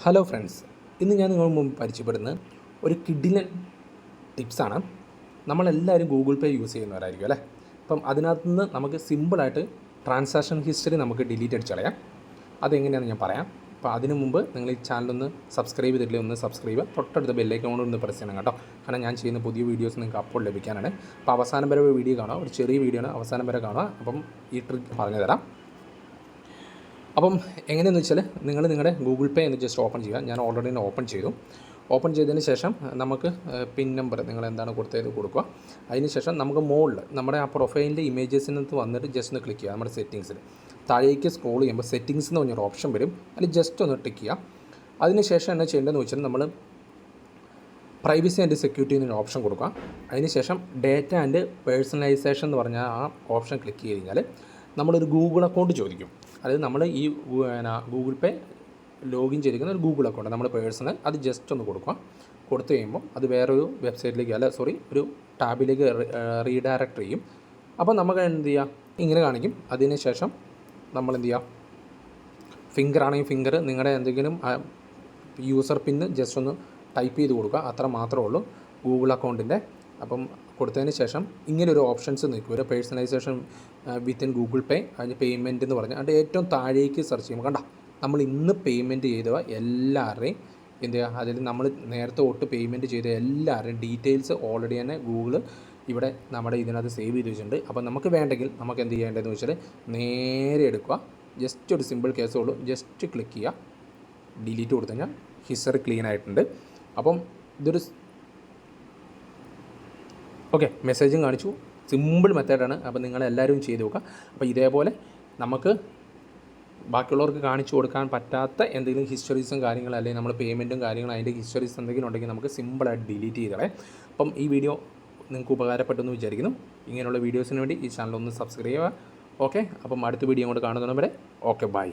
Hello friends, ഇന്ന് ഞാൻ നിങ്ങൾ മുമ്പ് പരിചയപ്പെടുന്ന ഒരു കിഡിലൻ ടിപ്സാണ്. നമ്മളെല്ലാവരും ഗൂഗിൾ പേ യൂസ് ചെയ്യുന്നവരായിരിക്കും അല്ലേ. അപ്പം അതിനകത്ത് നിന്ന് നമുക്ക് സിമ്പിളായിട്ട് ട്രാൻസാക്ഷൻ ഹിസ്റ്ററി നമുക്ക് ഡിലീറ്റ് അടിച്ച് കളയാം. അതെങ്ങനെയാണെന്ന് ഞാൻ പറയാം. അപ്പോൾ അതിനു മുമ്പ് നിങ്ങൾ ഈ ചാനലൊന്ന് സബ്സ്ക്രൈബ് ചെയ്തിട്ടില്ലേ, ഒന്ന് സബ്സ്ക്രൈബ് ചെയ്യുക. തൊട്ടടുത്ത ബെല്ലൈക്കൺ ഒന്ന് പ്രസ് ചെയ്യണം കേട്ടോ. കാരണം ഞാൻ ചെയ്യുന്ന പുതിയ വീഡിയോസ് നിങ്ങൾക്ക് അപ്പോൾ ലഭിക്കാനാണ്. അപ്പോൾ അവസാനം വരെ വീഡിയോ കാണുക, ഒരു ചെറിയ വീഡിയോ ആണ്, അവസാനം വരെ കാണുക. അപ്പം ഈ ട്രിക്ക് പറഞ്ഞു തരാം. അപ്പം എങ്ങനെയെന്ന് വെച്ചാൽ നിങ്ങളുടെ ഗൂഗിൾ പേ എന്ന് ജസ്റ്റ് ഓപ്പൺ ചെയ്യുക. ഞാൻ ഓൾറെഡി ഓപ്പൺ ചെയ്തു. ഓപ്പൺ ചെയ്തതിന് ശേഷം നമുക്ക് പിൻ നമ്പർ നിങ്ങൾ എന്താണ് കൊടുത്തത് കൊടുക്കുക. അതിന് ശേഷം നമുക്ക് മുകളിൽ നമ്മുടെ ആ പ്രൊഫൈലിൻ്റെ ഇമേജസിനകത്ത് വന്നിട്ട് ജസ്റ്റ് ഒന്ന് ക്ലിക്ക് ചെയ്യുക. നമ്മുടെ സെറ്റിങ്സിൽ താഴേക്ക് സ്ക്രോൾ ചെയ്യുമ്പോൾ സെറ്റിങ്സ് എന്ന് പറഞ്ഞൊരു ഓപ്ഷൻ വരും. അതിൽ ജസ്റ്റ് ഒന്ന് ടിക്ക് ചെയ്യുക. അതിന് ശേഷം എന്നാ ചെയ്യേണ്ടതെന്ന് വെച്ചാൽ നമ്മൾ പ്രൈവസി ആൻഡ് സെക്യൂരിറ്റി എന്നൊരു ഓപ്ഷൻ കൊടുക്കുക. അതിന് ശേഷം ഡേറ്റ ആൻഡ് പേഴ്സണലൈസേഷൻ എന്ന് പറഞ്ഞാൽ ആ ഓപ്ഷൻ ക്ലിക്ക് ചെയ്ത് കഴിഞ്ഞാൽ നമ്മളൊരു ഗൂഗിൾ അക്കൗണ്ട് ചോദിക്കും. അതായത് നമ്മൾ ഈ ഗൂഗിൾ പേ ലോഗിൻ ചെയ്തിരിക്കുന്ന ഒരു ഗൂഗിൾ അക്കൗണ്ട് നമ്മൾ പേഴ്സണൽ അത് ജസ്റ്റ് ഒന്ന് കൊടുക്കുക. കൊടുത്തു കഴിയുമ്പോൾ അത് വേറൊരു വെബ്സൈറ്റിലേക്ക് ഒരു ടാബിലേക്ക് റീഡയറക്റ്റ് ചെയ്യും. അപ്പോൾ നമുക്ക് എന്ത് ചെയ്യുക, ഇങ്ങനെ കാണിക്കും. അതിന് ശേഷം നമ്മൾ എന്ത് ചെയ്യുക, ഫിംഗർ ആണെങ്കിൽ ഫിംഗർ നിങ്ങളുടെ എന്തെങ്കിലും യൂസർ പിന്ന് ജസ്റ്റ് ഒന്ന് ടൈപ്പ് ചെയ്ത് കൊടുക്കുക. അത്ര മാത്രമേ ഉള്ളൂ ഗൂഗിൾ അക്കൗണ്ടിൻ്റെ. അപ്പം കൊടുത്തതിന് ശേഷം ഇങ്ങനെ ഒരു ഓപ്ഷൻസ് നിൽക്കും, ഒരു പേഴ്സണലൈസേഷൻ വിത്തിൻ ഗൂഗിൾ പേ, അതിന് പേയ്മെൻറ്റ് എന്ന് പറഞ്ഞാൽ അതിൻ്റെ ഏറ്റവും താഴേക്ക് സെർച്ച് ചെയ്യുമ്പോൾ കണ്ട നമ്മൾ ഇന്ന് പേയ്മെൻറ്റ് ചെയ്തവ എല്ലാവരുടെയും എന്ത് ചെയ്യുക, അതിൽ നമ്മൾ നേരത്തെ തൊട്ട് പേയ്മെൻറ്റ് ചെയ്ത എല്ലാവരുടെയും ഡീറ്റെയിൽസ് ഓൾറെഡി തന്നെ ഗൂഗിൾ ഇവിടെ നമ്മുടെ ഇതിനകത്ത് സേവ് ചെയ്ത് വെച്ചിട്ടുണ്ട്. അപ്പോൾ നമുക്ക് വേണ്ടെങ്കിൽ നമുക്ക് എന്ത് ചെയ്യേണ്ടതെന്ന് വെച്ചാൽ നേരെ എടുക്കുക, ജസ്റ്റ് ഒരു സിമ്പിൾ കേസേ ഉള്ളൂ, ജസ്റ്റ് ക്ലിക്ക് ചെയ്യുക, ഡിലീറ്റ് കൊടുത്തു കഴിഞ്ഞാൽ ഹിസ്റ്ററി ക്ലീൻ ആയിട്ടുണ്ട്. അപ്പം ഇതൊരു ഓക്കെ മെസ്സേജും കാണിച്ചു, സിമ്പിൾ മെത്തേഡാണ്. അപ്പോൾ നിങ്ങളെല്ലാവരും ചെയ്ത് നോക്കുക. അപ്പോൾ ഇതേപോലെ നമുക്ക് ബാക്കിയുള്ളവർക്ക് കാണിച്ചു കൊടുക്കാൻ പറ്റാത്ത എന്തെങ്കിലും ഹിസ്റ്ററീസും കാര്യങ്ങളും അല്ലെങ്കിൽ നമ്മൾ പേയ്മെൻറ്റും കാര്യങ്ങളും അതിൻ്റെ ഹിസ്റ്ററീസ് എന്തെങ്കിലും ഉണ്ടെങ്കിൽ നമുക്ക് സിമ്പിളായിട്ട് ഡിലീറ്റ് ചെയ്തേ. അപ്പം ഈ വീഡിയോ നിങ്ങൾക്ക് ഉപകാരപ്പെട്ടെന്ന് വിചാരിക്കുന്നു. ഇങ്ങനെയുള്ള വീഡിയോസിന് വേണ്ടി ഈ ചാനൽ ഒന്ന് സബ്സ്ക്രൈബ് ചെയ്യുക. ഓക്കെ, അപ്പം അടുത്ത വീഡിയോ കൊണ്ട് കാണുന്നവരെ ഓക്കെ, ബൈ.